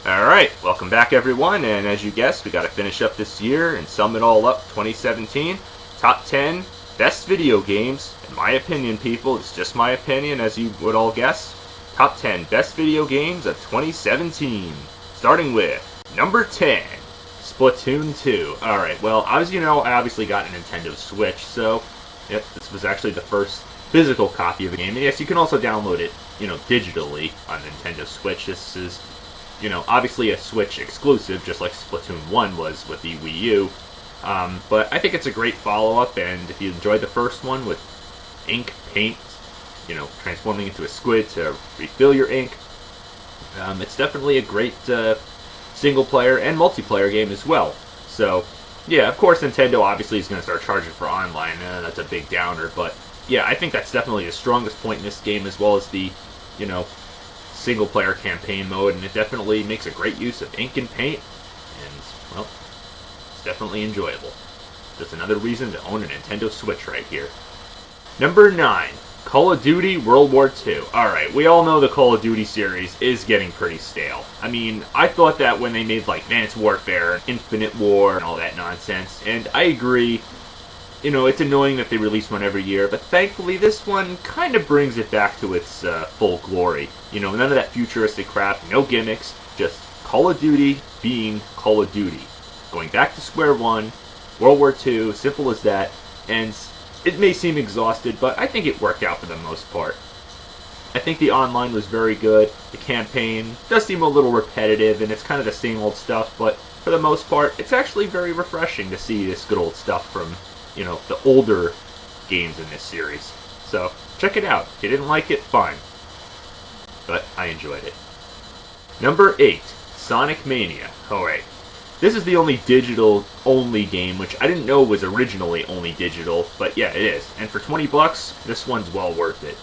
Alright, welcome back everyone, and as you guessed, we gotta finish up this year and sum it all up, 2017. Top 10 best video games, in my opinion people, it's just my opinion as you would all guess. Top 10 best video games of 2017. Starting with number 10, Splatoon 2. Alright, well, as you know, I obviously got a Nintendo Switch, so yep, this was actually the first physical copy of the game. And yes, you can also download it, digitally on Nintendo Switch. This is, obviously a Switch exclusive, just like Splatoon 1 was with the Wii U. But I think it's a great follow-up, and if you enjoyed the first one with ink, paint, transforming into a squid to refill your ink, it's definitely a great single-player and multiplayer game as well. So, yeah, of course Nintendo obviously is going to start charging for online, that's a big downer, but yeah, I think that's definitely the strongest point in this game, as well as the, single-player campaign mode, and it definitely makes a great use of ink and paint, and, well, it's definitely enjoyable. Just another reason to own a Nintendo Switch right here. Number 9, Call of Duty World War II. Alright, we all know the Call of Duty series is getting pretty stale. I mean, I thought that when they made, like, Advanced Warfare, Infinite War, and all that nonsense, and I agree, it's annoying that they release one every year, but thankfully this one kind of brings it back to its full glory. None of that futuristic crap, no gimmicks, just Call of Duty being Call of Duty. Going back to square one, World War II, simple as that, and it may seem exhausted, but I think it worked out for the most part. I think the online was very good, the campaign does seem a little repetitive, and it's kind of the same old stuff, but for the most part, it's actually very refreshing to see this good old stuff from the older games in this series. So, check it out. If you didn't like it, fine. But I enjoyed it. Number 8, Sonic Mania. Alright. This is the only digital-only game, which I didn't know was originally only digital, but yeah, it is. And for 20 bucks, this one's well worth it.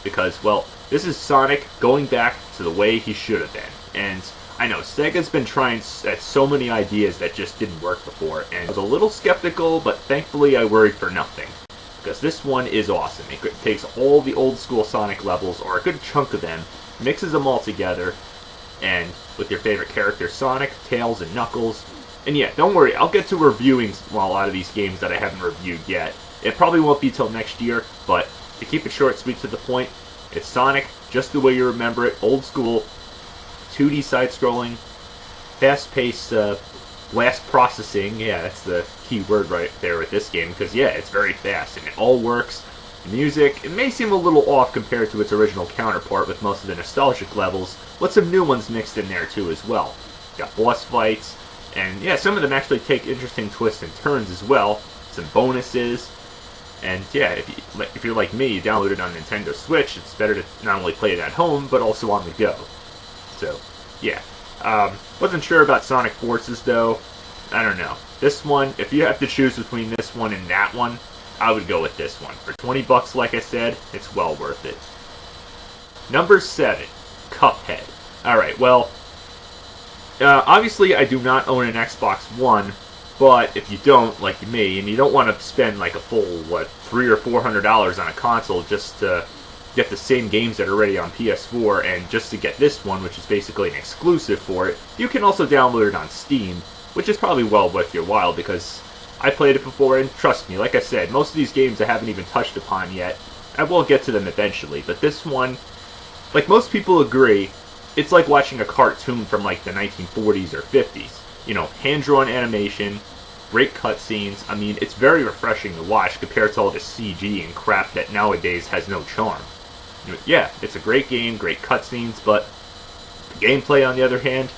Because, well, this is Sonic going back to the way he should have been. And I know, Sega's been trying at so many ideas that just didn't work before, and I was a little skeptical, but thankfully I worried for nothing. Because this one is awesome. It takes all the old school Sonic levels, or a good chunk of them, mixes them all together, and with your favorite characters, Sonic, Tails, and Knuckles. And yeah, don't worry, I'll get to reviewing a lot of these games that I haven't reviewed yet. It probably won't be till next year, but to keep it short, sweet, to the point, it's Sonic just the way you remember it, old school, 2D side-scrolling, fast-paced blast processing. Yeah, that's the key word right there with this game, because yeah, it's very fast, and it all works. The music, it may seem a little off compared to its original counterpart with most of the nostalgic levels, but some new ones mixed in there too as well. Got boss fights, and yeah, some of them actually take interesting twists and turns as well, some bonuses, and yeah, if you're like me, you download it on Nintendo Switch, it's better to not only play it at home, but also on the go. So, yeah. Wasn't sure about Sonic Forces, though. I don't know. This one, if you have to choose between this one and that one, I would go with this one. For 20 bucks, like I said, it's well worth it. Number 7, Cuphead. Alright, well, obviously I do not own an Xbox One, but if you don't, like me, and you don't want to spend like a full, $300 or $400 on a console just to get the same games that are already on PS4, and just to get this one, which is basically an exclusive for it, you can also download it on Steam, which is probably well worth your while, because I played it before, and trust me, like I said, most of these games I haven't even touched upon yet. I will get to them eventually, but this one, like most people agree, it's like watching a cartoon from like the 1940s or 50s. Hand-drawn animation, great cutscenes. I mean, it's very refreshing to watch compared to all the CG and crap that nowadays has no charm. Yeah, it's a great game, great cutscenes, but the gameplay, on the other hand,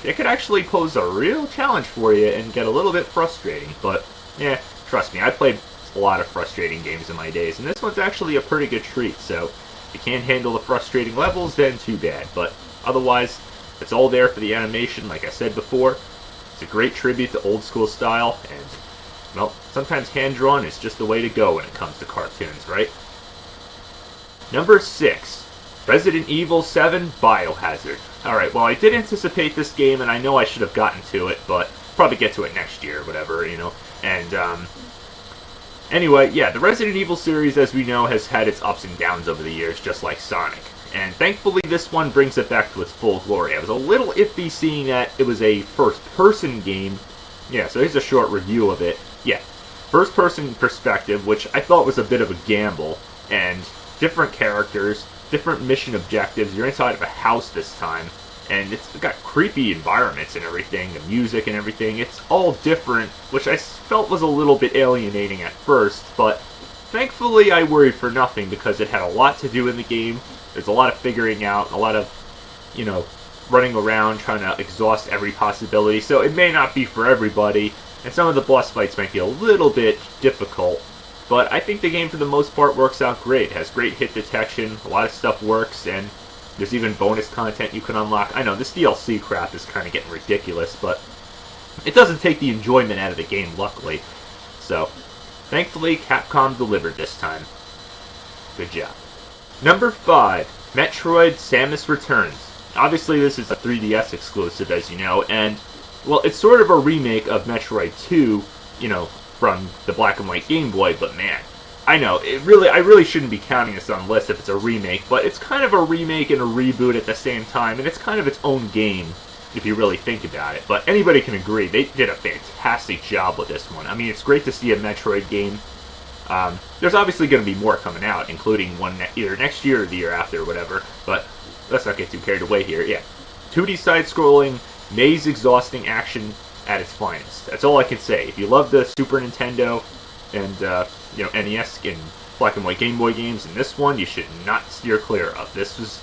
it could actually pose a real challenge for you and get a little bit frustrating. But, yeah, trust me, I played a lot of frustrating games in my days, and this one's actually a pretty good treat, so if you can't handle the frustrating levels, then too bad. But otherwise, it's all there for the animation, like I said before. It's a great tribute to old school style, and, well, sometimes hand-drawn is just the way to go when it comes to cartoons, right? Number 6, Resident Evil 7 Biohazard. Alright, well, I did anticipate this game, and I know I should have gotten to it, but probably get to it next year or whatever, And, anyway, yeah, the Resident Evil series, as we know, has had its ups and downs over the years, just like Sonic. And thankfully this one brings it back to its full glory. I was a little iffy seeing that it was a first-person game. Yeah, so here's a short review of it. Yeah, first-person perspective, which I thought was a bit of a gamble, and different characters, different mission objectives. You're inside of a house this time, and it's got creepy environments and everything, the music and everything. It's all different, which I felt was a little bit alienating at first, but thankfully I worried for nothing because it had a lot to do in the game. There's a lot of figuring out, a lot of, running around trying to exhaust every possibility, so it may not be for everybody, and some of the boss fights might be a little bit difficult, but I think the game for the most part works out great. It has great hit detection, a lot of stuff works, and there's even bonus content you can unlock. I know, this DLC crap is kind of getting ridiculous, but it doesn't take the enjoyment out of the game, luckily. So, thankfully, Capcom delivered this time. Good job. Number 5, Metroid Samus Returns. Obviously, this is a 3DS exclusive, as you know, and, well, it's sort of a remake of Metroid 2, from the black and white Game Boy, but man, I know, I really shouldn't be counting this on the list if it's a remake, but it's kind of a remake and a reboot at the same time, and it's kind of its own game, if you really think about it. But anybody can agree, they did a fantastic job with this one. I mean, it's great to see a Metroid game. There's obviously going to be more coming out, including one either next year or the year after or whatever, but let's not get too carried away here. Yeah, 2D side-scrolling, maze-exhausting action at its finest. That's all I can say. If you love the Super Nintendo and NES and black and white Game Boy games, and this one you should not steer clear of. This was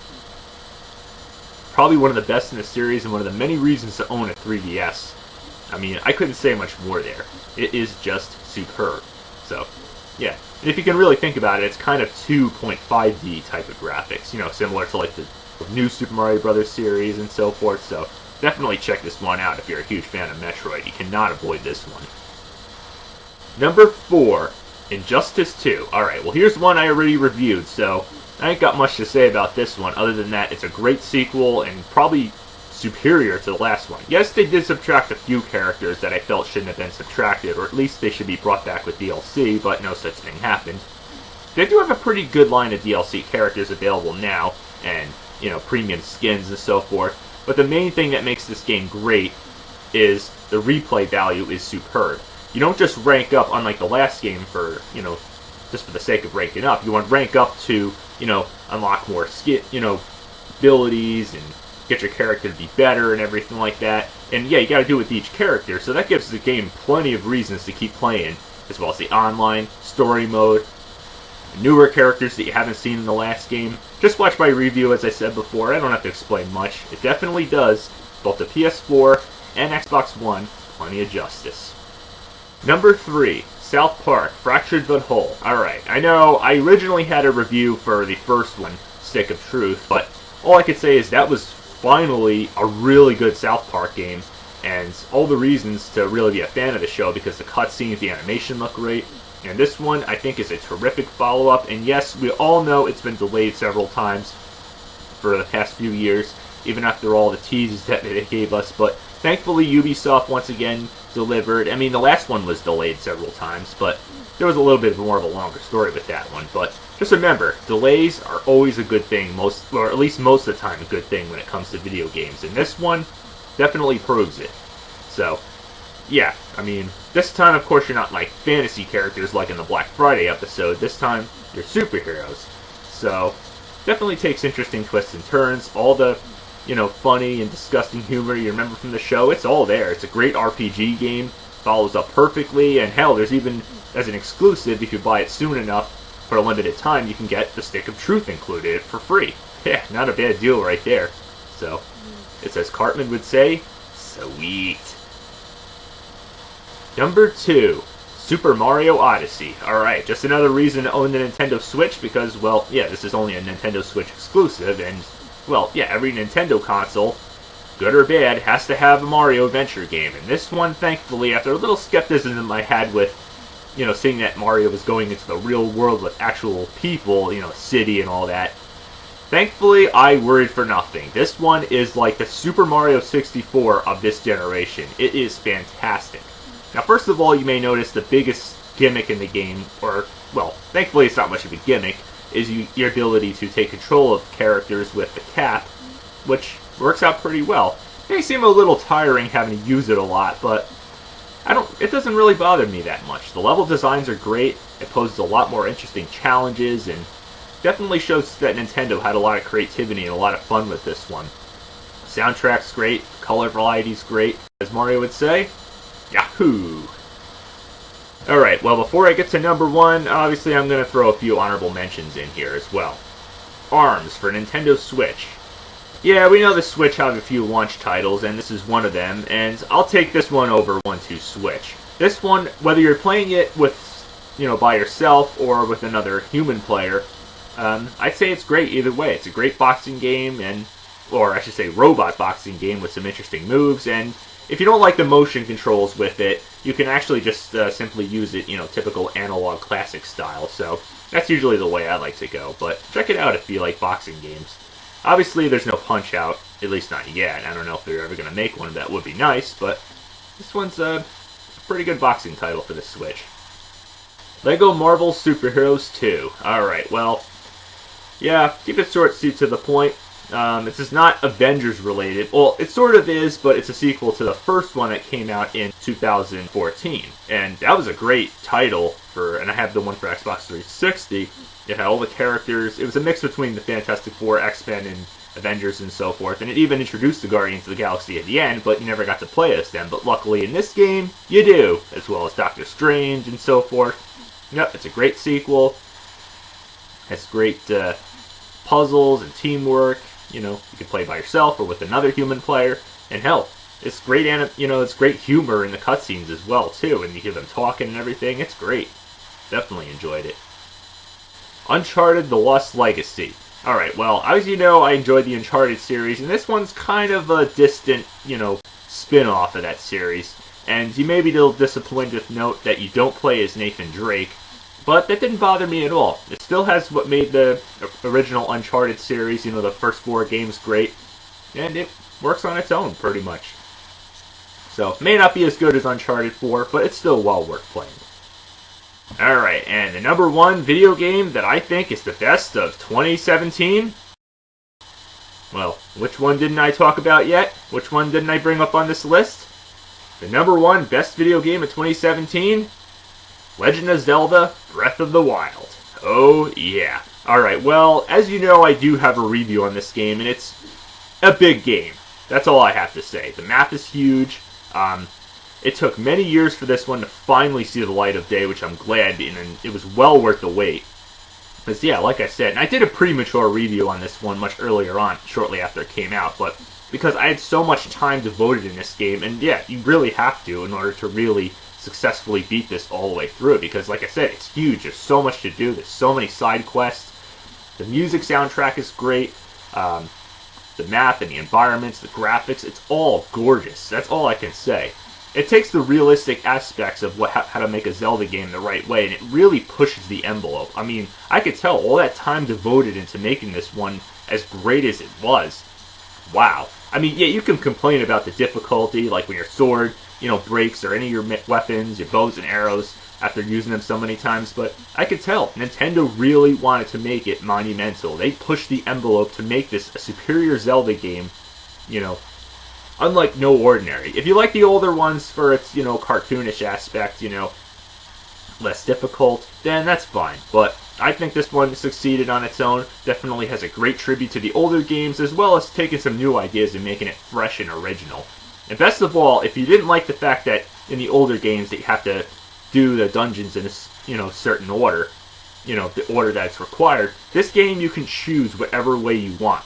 probably one of the best in the series and one of the many reasons to own a 3DS. I mean, I couldn't say much more there. It is just superb. So, yeah. And if you can really think about it, it's kind of 2.5D type of graphics, similar to like the new Super Mario Bros. Series and so forth. So, definitely check this one out if you're a huge fan of Metroid. You cannot avoid this one. Number 4, Injustice 2. Alright, well here's one I already reviewed, so I ain't got much to say about this one, other than that it's a great sequel and probably superior to the last one. Yes, they did subtract a few characters that I felt shouldn't have been subtracted, or at least they should be brought back with DLC, but no such thing happened. They do have a pretty good line of DLC characters available now, and, premium skins and so forth. But the main thing that makes this game great is the replay value is superb. You don't just rank up, unlike the last game, for, just for the sake of ranking up. You want to rank up to, unlock more abilities and get your character to be better and everything like that. And yeah, you gotta do it with each character, so that gives the game plenty of reasons to keep playing, as well as the online, story mode, newer characters that you haven't seen in the last game. Just watch my review, as I said before. I don't have to explain much. It definitely does, both the PS4 and Xbox One, plenty of justice. Number 3, South Park, Fractured but Whole. Alright, I know I originally had a review for the first one, Stick of Truth, but all I could say is that was finally a really good South Park game, and all the reasons to really be a fan of the show, because the cutscenes, the animation look great. And this one, I think, is a terrific follow-up, and yes, we all know it's been delayed several times for the past few years, even after all the teases that they gave us, but thankfully Ubisoft once again delivered. I mean, the last one was delayed several times, but there was a little bit more of a longer story with that one. But just remember, delays are always a good thing, or at least most of the time a good thing when it comes to video games, and this one definitely proves it. So, yeah, I mean, this time, of course, you're not like fantasy characters like in the Black Friday episode. This time, you're superheroes. So, definitely takes interesting twists and turns. All the, funny and disgusting humor you remember from the show, it's all there. It's a great RPG game, follows up perfectly, and hell, there's even, as an exclusive, if you buy it soon enough, for a limited time, you can get the Stick of Truth included for free. Yeah, not a bad deal right there. So, it's as Cartman would say, sweet. Number 2, Super Mario Odyssey. Alright, just another reason to own the Nintendo Switch because, well, yeah, this is only a Nintendo Switch exclusive, and, well, yeah, every Nintendo console, good or bad, has to have a Mario adventure game. And this one, thankfully, after a little skepticism I had with, seeing that Mario was going into the real world with actual people, city and all that, thankfully, I worried for nothing. This one is like the Super Mario 64 of this generation. It is fantastic. Now, first of all, you may notice the biggest gimmick in the game, or, well, thankfully it's not much of a gimmick, is your ability to take control of characters with the cap, which works out pretty well. It may seem a little tiring having to use it a lot, but it doesn't really bother me that much. The level designs are great, it poses a lot more interesting challenges, and definitely shows that Nintendo had a lot of creativity and a lot of fun with this one. Soundtrack's great, color variety's great. As Mario would say, Yahoo! Alright, well before I get to number 1, obviously I'm going to throw a few honorable mentions in here as well. ARMS for Nintendo Switch. Yeah, we know the Switch have a few launch titles, and this is one of them, and I'll take this one over 1-2-Switch. This one, whether you're playing it with, by yourself or with another human player, I'd say it's great either way. It's a great boxing game, or I should say robot boxing game with some interesting moves, and if you don't like the motion controls with it, you can actually just simply use it, typical analog classic style, so that's usually the way I like to go, but check it out if you like boxing games. Obviously, there's no Punch-Out, at least not yet. I don't know if they're ever going to make one. That would be nice, but this one's a pretty good boxing title for the Switch. Lego Marvel Superheroes 2. Alright, well, yeah, keep it short, to the point. This is not Avengers related. Well, it sort of is, but it's a sequel to the first one that came out in 2014. And that was a great title and I have the one for Xbox 360. It had all the characters. It was a mix between the Fantastic Four, X-Men, and Avengers and so forth. And it even introduced the Guardians of the Galaxy at the end, but you never got to play as them. But luckily in this game, you do, as well as Doctor Strange and so forth. Yep, it's a great sequel. It's great puzzles and teamwork. You can play by yourself or with another human player. And hell, it's great, it's great humor in the cutscenes as well, too. And you hear them talking and everything. It's great. Definitely enjoyed it. Uncharted: The Lost Legacy. Alright, well, as you know, I enjoyed the Uncharted series, and this one's kind of a distant, spin-off of that series. And you may be a little disappointed to note that you don't play as Nathan Drake, but that didn't bother me at all. It still has what made the original Uncharted series, the first 4 games, great, and it works on its own, pretty much. So, it may not be as good as Uncharted 4, but it's still well worth playing. Alright, and the number 1 video game that I think is the best of 2017? Well, which one didn't I talk about yet? Which one didn't I bring up on this list? The number 1 best video game of 2017? Legend of Zelda: Breath of the Wild. Oh, yeah. Alright, well, as you know, I do have a review on this game, and it's a big game. That's all I have to say. The map is huge. It took many years for this one to finally see the light of day, which I'm glad, and it was well worth the wait. Because, yeah, like I said, and I did a premature review on this one much earlier on, shortly after it came out, but because I had so much time devoted in this game, and yeah, you really have to in order to really successfully beat this all the way through, because like I said, it's huge, there's so much to do, there's so many side quests, the music soundtrack is great, the map and the environments, the graphics, it's all gorgeous, that's all I can say. It takes the realistic aspects of how to make a Zelda game the right way, and it really pushes the envelope. I mean, I could tell all that time devoted into making this one as great as it was. Wow. I mean, yeah, you can complain about the difficulty, like when your sword, breaks, or any of your weapons, your bows and arrows, after using them so many times, but I could tell Nintendo really wanted to make it monumental. They pushed the envelope to make this a superior Zelda game, unlike no ordinary. If you like the older ones for its, cartoonish aspect, less difficult, then that's fine. But I think this one succeeded on its own, definitely has a great tribute to the older games, as well as taking some new ideas and making it fresh and original. And best of all, if you didn't like the fact that in the older games that you have to do the dungeons in a, certain order, the order that's required, this game you can choose whatever way you want.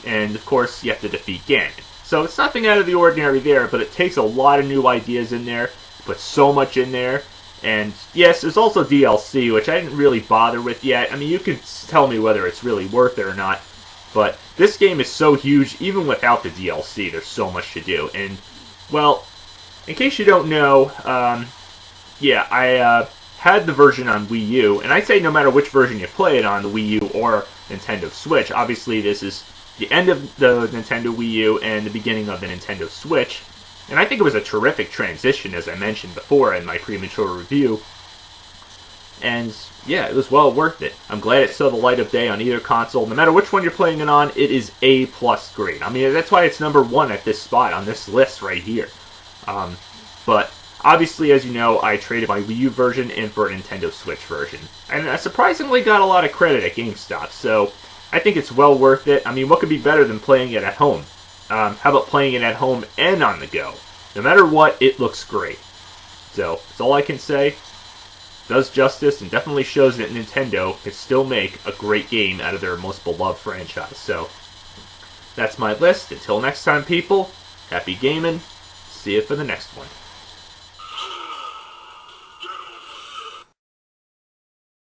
And of course, you have to defeat Ganon. So it's nothing out of the ordinary there, but it takes a lot of new ideas in there, puts so much in there, and yes, there's also DLC, which I didn't really bother with yet. I mean, you can tell me whether it's really worth it or not, but this game is so huge, even without the DLC, there's so much to do. And, well, in case you don't know, yeah, I had the version on Wii U, and I'd say no matter which version you play it on, the Wii U or Nintendo Switch, obviously this is the end of the Nintendo Wii U and the beginning of the Nintendo Switch. And I think it was a terrific transition, as I mentioned before in my premature review. And yeah, it was well worth it. I'm glad it saw the light of day on either console. No matter which one you're playing it on, it is A+ grade. I mean, that's why it's number 1 at this spot on this list right here. But obviously, as you know, I traded my Wii U version in for a Nintendo Switch version. And I surprisingly got a lot of credit at GameStop, so I think it's well worth it. I mean, what could be better than playing it at home? How about playing it at home and on the go? No matter what, it looks great. So, that's all I can say. Does justice and definitely shows that Nintendo can still make a great game out of their most beloved franchise. So, that's my list. Until next time, people, happy gaming. See you for the next one.